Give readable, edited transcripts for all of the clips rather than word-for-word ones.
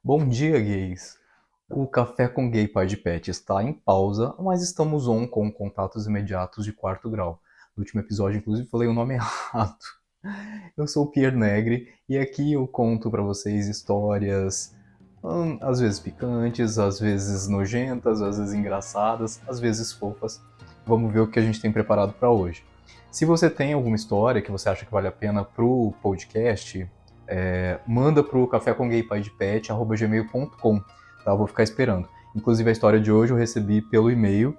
Bom dia, gays! O Café com Gay Pai de Pet está em pausa, mas estamos on com contatos imediatos de quarto grau. No último episódio, inclusive, falei o nome errado. Eu sou o Pierre Negri e aqui eu conto para vocês histórias, às vezes picantes, às vezes nojentas, às vezes engraçadas, às vezes fofas. Vamos ver o que a gente tem preparado para hoje. Se você tem alguma história que você acha que vale a pena pro podcast, manda pro cafécomgaypaidepet@gmail.com, tá? Eu vou ficar esperando. Inclusive a história de hoje eu recebi pelo e-mail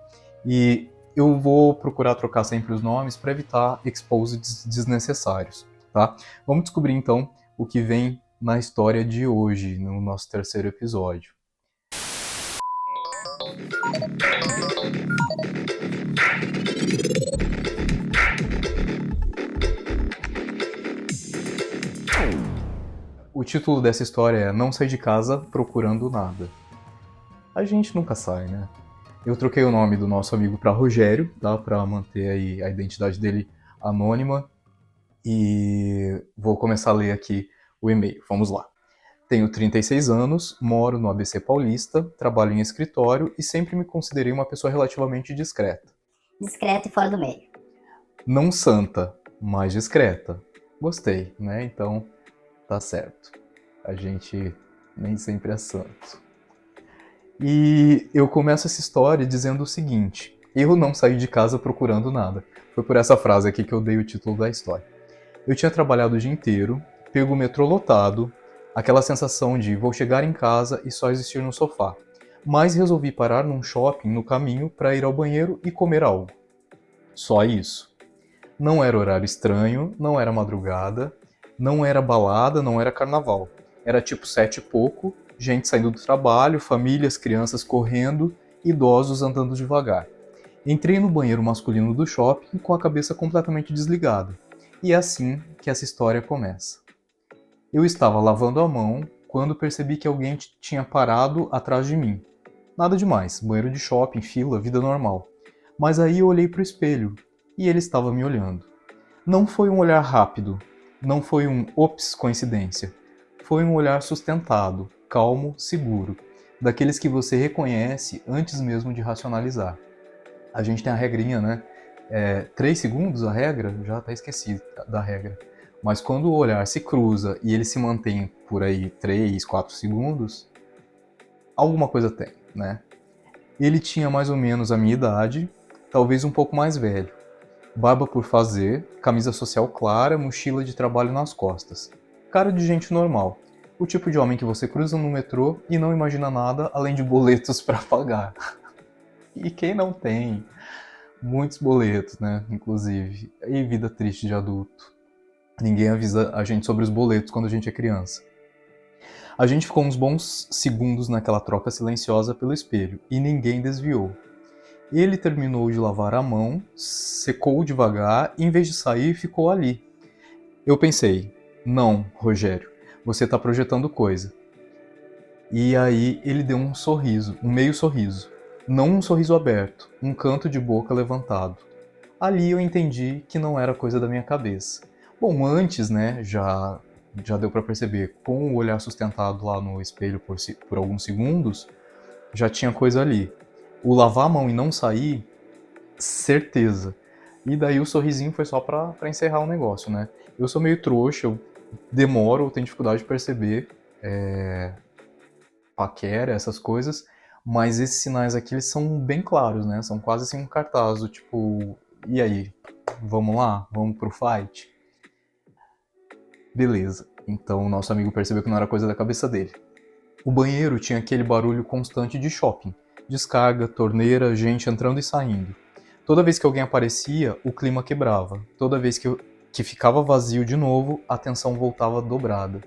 e eu vou procurar trocar sempre os nomes para evitar exposes desnecessários, tá? Vamos descobrir então o que vem na história de hoje, no nosso terceiro episódio. O título dessa história é Não Sai de Casa Procurando Nada. A gente nunca sai, né? Eu troquei o nome do nosso amigo para Rogério, tá? Para manter aí a identidade dele anônima. E vou começar a ler aqui o e-mail. Vamos lá. Tenho 36 anos, moro no ABC Paulista, trabalho em escritório e sempre me considerei uma pessoa relativamente discreta. Discreto e fora do meio. Não santa, mas discreta. Gostei, né? Então tá certo. A gente nem sempre é santo. E eu começo essa história dizendo o seguinte: eu não saí de casa procurando nada. Foi por essa frase aqui que eu dei o título da história. Eu tinha trabalhado o dia inteiro, pego o metrô lotado, aquela sensação de vou chegar em casa e só existir no sofá. Mas resolvi parar num shopping no caminho para ir ao banheiro e comer algo. Só isso. Não era horário estranho, não era madrugada, não era balada, não era carnaval. Era tipo 7 e pouco, gente saindo do trabalho, famílias, crianças correndo, idosos andando devagar. Entrei no banheiro masculino do shopping com a cabeça completamente desligada. E é assim que essa história começa. Eu estava lavando a mão quando percebi que alguém tinha parado atrás de mim. Nada demais, banheiro de shopping, fila, vida normal. Mas aí eu olhei para o espelho e ele estava me olhando. Não foi um olhar rápido, não foi um ops, coincidência. Foi um olhar sustentado, calmo, seguro, daqueles que você reconhece antes mesmo de racionalizar. A gente tem a regrinha, né? 3 segundos a regra, já até esqueci da regra. Mas quando o olhar se cruza e ele se mantém por aí 3, 4 segundos, alguma coisa tem, né? Ele tinha mais ou menos a minha idade, talvez um pouco mais velho. Barba por fazer, camisa social clara, mochila de trabalho nas costas. Cara de gente normal. O tipo de homem que você cruza no metrô e não imagina nada além de boletos para pagar. E quem não tem? Muitos boletos, né? Inclusive. E vida triste de adulto. Ninguém avisa a gente sobre os boletos quando a gente é criança. A gente ficou uns bons segundos naquela troca silenciosa pelo espelho e ninguém desviou. Ele terminou de lavar a mão, secou devagar e, em vez de sair, ficou ali. Eu pensei, não, Rogério, você tá projetando coisa. E aí ele deu um sorriso, um meio sorriso. Não um sorriso aberto, um canto de boca levantado. Ali eu entendi que não era coisa da minha cabeça. Bom, antes, né, já deu para perceber, com o olhar sustentado lá no espelho por alguns segundos, já tinha coisa ali. O lavar a mão e não sair, certeza. E daí o sorrisinho foi só pra encerrar o negócio, né? Eu sou meio trouxa, eu demoro, eu tenho dificuldade de perceber paquera, essas coisas, mas esses sinais aqui eles são bem claros, né? São quase assim um cartaz, do tipo, e aí, vamos lá? Vamos pro fight? Beleza. Então o nosso amigo percebeu que não era coisa da cabeça dele. O banheiro tinha aquele barulho constante de shopping. Descarga, torneira, gente entrando e saindo. Toda vez que alguém aparecia, o clima quebrava. Toda vez que ficava vazio de novo, a tensão voltava dobrada.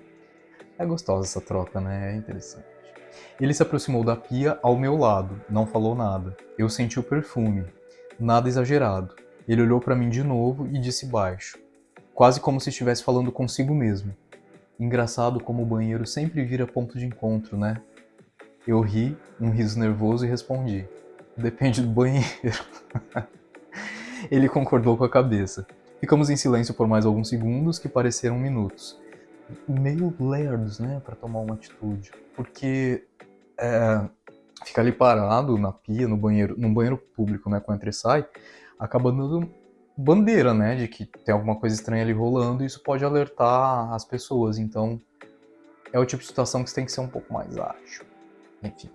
É gostosa essa troca, né? É interessante. Ele se aproximou da pia ao meu lado, não falou nada. Eu senti o perfume. Nada exagerado. Ele olhou para mim de novo e disse baixo, quase como se estivesse falando consigo mesmo. Engraçado como o banheiro sempre vira ponto de encontro, né? Eu ri, um riso nervoso, e respondi: depende do banheiro. Ele concordou com a cabeça. Ficamos em silêncio por mais alguns segundos que pareceram minutos. meio lerdos, né, para tomar uma atitude. Porque ficar ali parado na pia, no banheiro, num banheiro público, né, quando entra e sai, acaba dando bandeira, né, de que tem alguma coisa estranha ali rolando e isso pode alertar as pessoas. Então, é o tipo de situação que você tem que ser um pouco mais ágil. Enfim.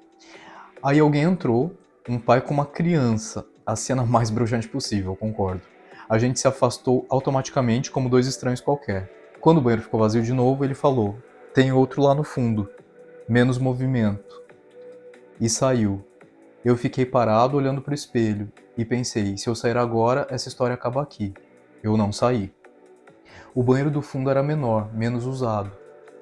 Aí alguém entrou, um pai com uma criança. A cena mais broxante possível, concordo. A gente se afastou automaticamente como dois estranhos qualquer. Quando o banheiro ficou vazio de novo, ele falou: "Tem outro lá no fundo. Menos movimento." E saiu. Eu fiquei parado olhando pro espelho e pensei: se eu sair agora, essa história acaba aqui. Eu não saí. O banheiro do fundo era menor, menos usado.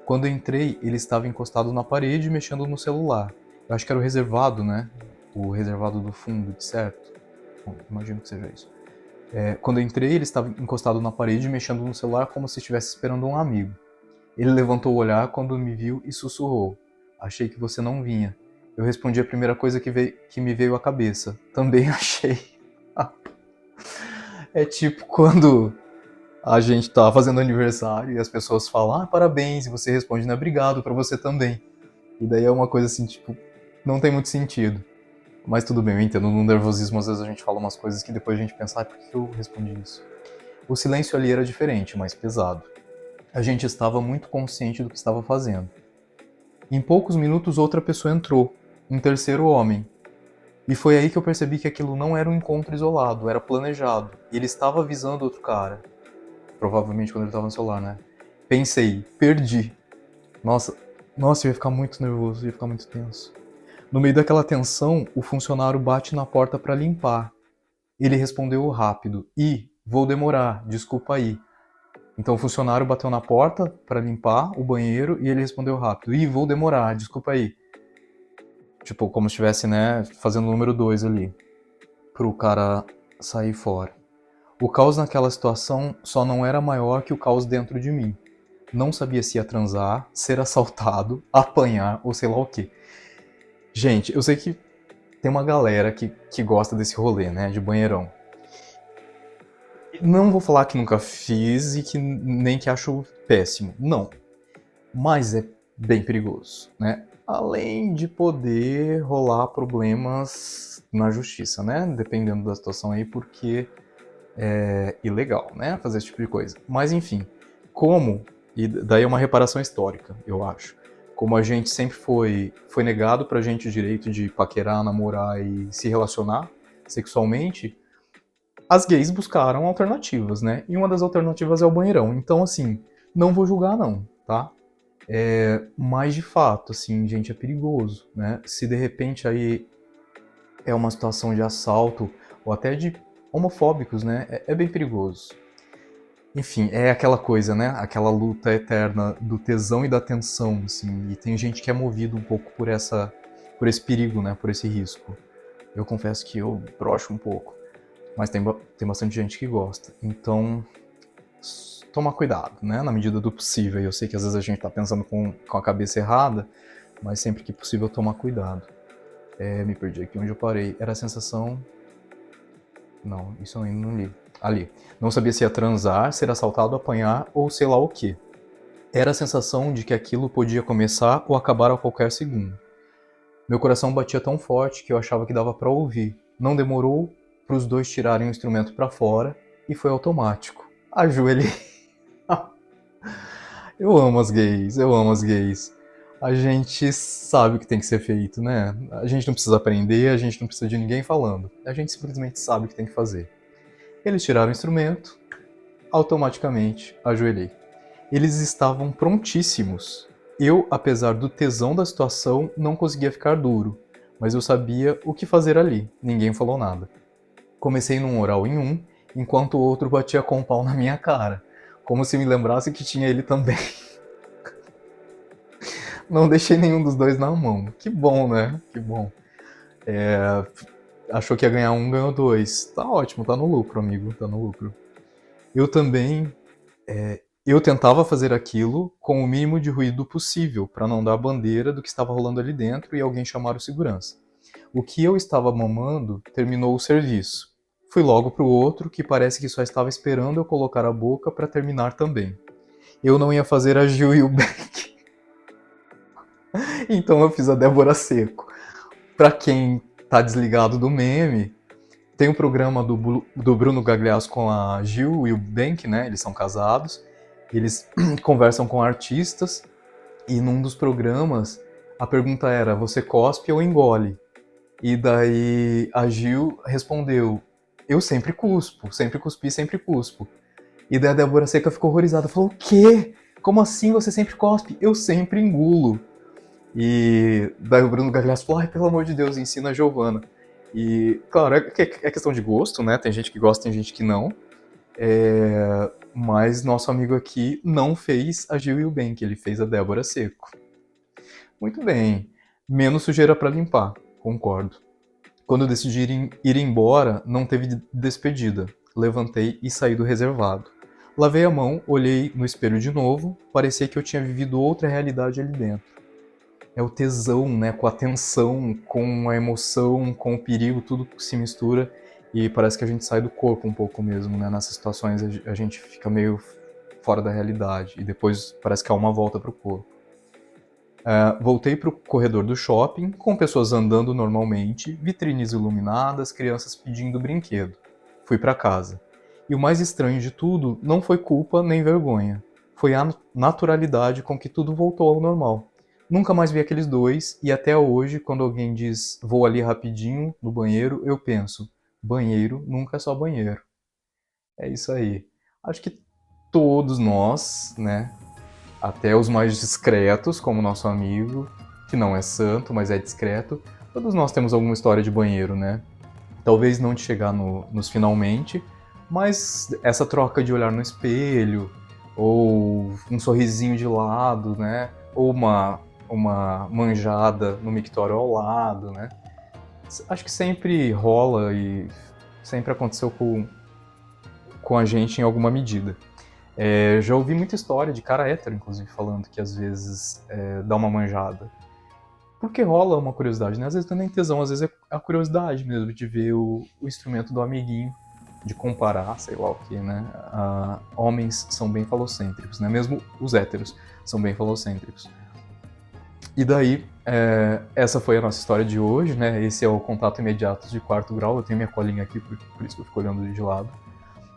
Quando eu entrei, ele estava encostado na parede mexendo no celular. Eu acho que era o reservado, né? O reservado do fundo, de certo. Bom, imagino que seja isso. Quando eu entrei, ele estava encostado na parede mexendo no celular como se estivesse esperando um amigo. Ele levantou o olhar quando me viu e sussurrou: "Achei que você não vinha." Eu respondi a primeira coisa que me veio à cabeça: "Também achei." É tipo quando a gente tá fazendo aniversário e as pessoas falam: "Ah, parabéns", e você responde: "Não, obrigado, pra você também." E daí é uma coisa assim, tipo, não tem muito sentido. Mas tudo bem, eu entendo. No nervosismo, às vezes a gente fala umas coisas que depois a gente pensa: "Ah, por que eu respondi isso?" O silêncio ali era diferente, mais pesado. A gente estava muito consciente do que estava fazendo. Em poucos minutos, outra pessoa entrou, um terceiro homem. E foi aí que eu percebi que aquilo não era um encontro isolado, era planejado. E ele estava avisando outro cara. Provavelmente quando ele estava no celular, né? Pensei: perdi. Nossa, nossa, eu ia ficar muito nervoso, ia ficar muito tenso. No meio daquela tensão, o funcionário bate na porta para limpar. Ele respondeu rápido: "Ih, vou demorar, desculpa aí." Então o funcionário bateu na porta para limpar o banheiro e ele respondeu rápido: "Ih, vou demorar, desculpa aí." Tipo, como se estivesse, né, fazendo o número 2 ali, pro cara sair fora. O caos naquela situação só não era maior que o caos dentro de mim. Não sabia se ia transar, ser assaltado, apanhar ou sei lá o quê. Gente, eu sei que tem uma galera que gosta desse rolê, né, de banheirão. Não vou falar que nunca fiz e que nem que acho péssimo, não. Mas é bem perigoso, né? Além de poder rolar problemas na justiça, né? Dependendo da situação aí, porque é ilegal, né? Fazer esse tipo de coisa. Mas enfim, e daí é uma reparação histórica, eu acho. Como a gente sempre foi negado pra gente o direito de paquerar, namorar e se relacionar sexualmente, as gays buscaram alternativas, né? E uma das alternativas é o banheirão. Então, assim, não vou julgar não, tá? Mas de fato, assim, gente, é perigoso, né? Se de repente aí é uma situação de assalto ou até de homofóbicos, né? É bem perigoso. Enfim, é aquela coisa, né? Aquela luta eterna do tesão e da tensão, assim. E tem gente que é movido um pouco por esse perigo, né? Por esse risco. Eu confesso que eu broxo um pouco, mas tem bastante gente que gosta. Então, tomar cuidado, né? Na medida do possível. Eu sei que às vezes a gente tá pensando com a cabeça errada, mas sempre que possível tomar cuidado. Me perdi aqui onde eu parei. Era a sensação... Não, isso eu ainda não li. Ali. Não sabia se ia transar, ser assaltado, apanhar ou sei lá o que. Era a sensação de que aquilo podia começar ou acabar a qualquer segundo. Meu coração batia tão forte que eu achava que dava pra ouvir. Não demorou para os dois tirarem o instrumento pra fora e foi automático. Ajoelhei. Eu amo as gays, eu amo as gays. A gente sabe o que tem que ser feito, né? A gente não precisa aprender, a gente não precisa de ninguém falando. A gente simplesmente sabe o que tem que fazer. Eles tiraram o instrumento, automaticamente ajoelhei. Eles estavam prontíssimos. Eu, apesar do tesão da situação, não conseguia ficar duro, mas eu sabia o que fazer ali. Ninguém falou nada. Comecei num oral em um, enquanto o outro batia com o pau na minha cara, como se me lembrasse que tinha ele também. Não deixei nenhum dos dois na mão. Que bom, né? Que bom. Achou que ia ganhar um, ganhou dois. Tá ótimo, tá no lucro, amigo, tá no lucro. Eu também, eu tentava fazer aquilo com o mínimo de ruído possível, para não dar bandeira do que estava rolando ali dentro e alguém chamar o segurança. O que eu estava mamando terminou o serviço. Fui logo pro outro, que parece que só estava esperando eu colocar a boca para terminar também. eu não ia fazer a Gil e o Beck. Então eu fiz a Débora Seco. Pra quem tá desligado do meme, tem um programa do Bruno Gagliasso com a Gil e o Bank, né? Eles são casados. Eles conversam com artistas. E num dos programas, a pergunta era, você cospe ou engole? E daí a Gil respondeu, eu sempre cuspo, sempre cuspi, sempre cuspo. E daí a Débora Seca ficou horrorizada, falou, o quê? Como assim você sempre cospe? Eu sempre engulo. E daí o Bruno Gagliasso falou, ai, pelo amor de Deus, ensina a Giovana. E, claro, é questão de gosto, né? Tem gente que gosta, tem gente que não. Mas nosso amigo aqui não fez a Gil e o Bank, ele fez a Débora Seco. Muito bem. Menos sujeira pra limpar, concordo. Quando eu decidi ir embora, não teve despedida. Levantei e saí do reservado. Lavei a mão, olhei no espelho de novo, parecia que eu tinha vivido outra realidade ali dentro. É o tesão, né, com a tensão, com a emoção, com o perigo, tudo se mistura e parece que a gente sai do corpo um pouco mesmo, né? Nessas situações a gente fica meio fora da realidade e depois parece que há uma volta pro corpo. Voltei pro corredor do shopping, com pessoas andando normalmente, vitrines iluminadas, crianças pedindo brinquedo. Fui para casa. E o mais estranho de tudo não foi culpa nem vergonha. Foi a naturalidade com que tudo voltou ao normal. Nunca mais vi aqueles dois, e até hoje, quando alguém diz vou ali rapidinho no banheiro, eu penso: banheiro nunca é só banheiro. É isso aí. Acho que todos nós, né, até os mais discretos, como nosso amigo, que não é santo, mas é discreto, todos nós temos alguma história de banheiro, né? Talvez não de chegar nos finalmente, mas essa troca de olhar no espelho, ou um sorrisinho de lado, né? Ou uma manjada no mictório ao lado, né? Acho que sempre rola e sempre aconteceu com a gente em alguma medida. Já ouvi muita história de cara hétero, inclusive, falando que às vezes dá uma manjada. Porque rola uma curiosidade, né? Às vezes não é nem tesão, às vezes é a curiosidade mesmo de ver o instrumento do amiguinho, de comparar, sei lá o que, né? Homens são bem falocêntricos, né? Mesmo os héteros são bem falocêntricos. E daí, essa foi a nossa história de hoje, né? Esse é o Contato Imediato de Quarto Grau. Eu tenho minha colinha aqui, por isso que eu fico olhando de lado.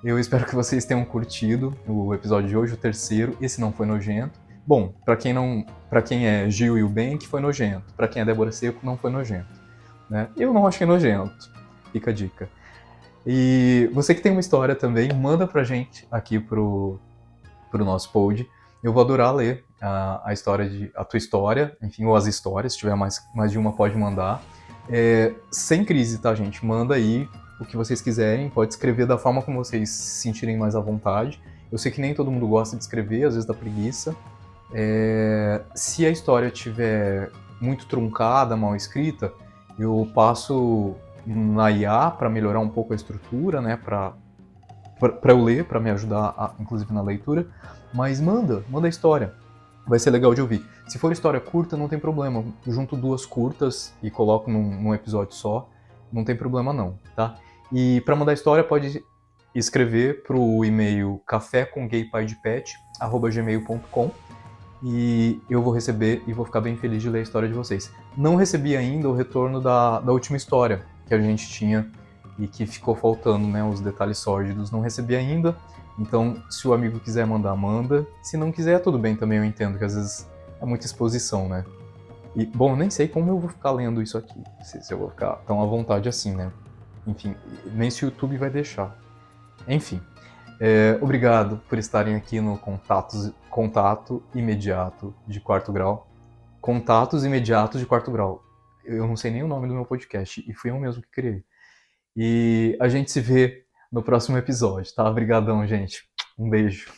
Eu espero que vocês tenham curtido o episódio de hoje, o terceiro. Esse não foi nojento. Bom, pra quem é Gil e o Bank, foi nojento. Pra quem é Débora Seco, não foi nojento. Né? Eu não achei nojento. Fica a dica. E você que tem uma história também, manda pra gente aqui pro nosso pod. Eu vou adorar ler a tua história, enfim, ou as histórias. Se tiver mais de uma, pode mandar. Sem crise, tá, gente? Manda aí o que vocês quiserem, pode escrever da forma como vocês se sentirem mais à vontade. Eu sei que nem todo mundo gosta de escrever, às vezes dá preguiça. Se a história estiver muito truncada, mal escrita, eu passo na IA para melhorar um pouco a estrutura, né, para eu ler, para me ajudar, inclusive na leitura. Mas manda a história. Vai ser legal de ouvir. Se for história curta, não tem problema. Eu junto duas curtas e coloco num episódio só. Não tem problema não, tá? E para mandar história, pode escrever pro e-mail cafécomgaypaidepet@gmail.com e eu vou receber e vou ficar bem feliz de ler a história de vocês. Não recebi ainda o retorno da última história que a gente tinha e que ficou faltando, né? Os detalhes sórdidos. Não recebi ainda. Então, se o amigo quiser mandar, manda. Se não quiser, tudo bem também, eu entendo que às vezes é muita exposição, né? E, bom, nem sei como eu vou ficar lendo isso aqui. Se eu vou ficar tão à vontade assim, né? Enfim, nem se o YouTube vai deixar. Enfim, obrigado por estarem aqui no Contato Imediato de Quarto Grau. Contatos Imediatos de Quarto Grau. Eu não sei nem o nome do meu podcast, e fui eu mesmo que criei. E a gente se vê no próximo episódio, tá? Obrigadão, gente. Um beijo.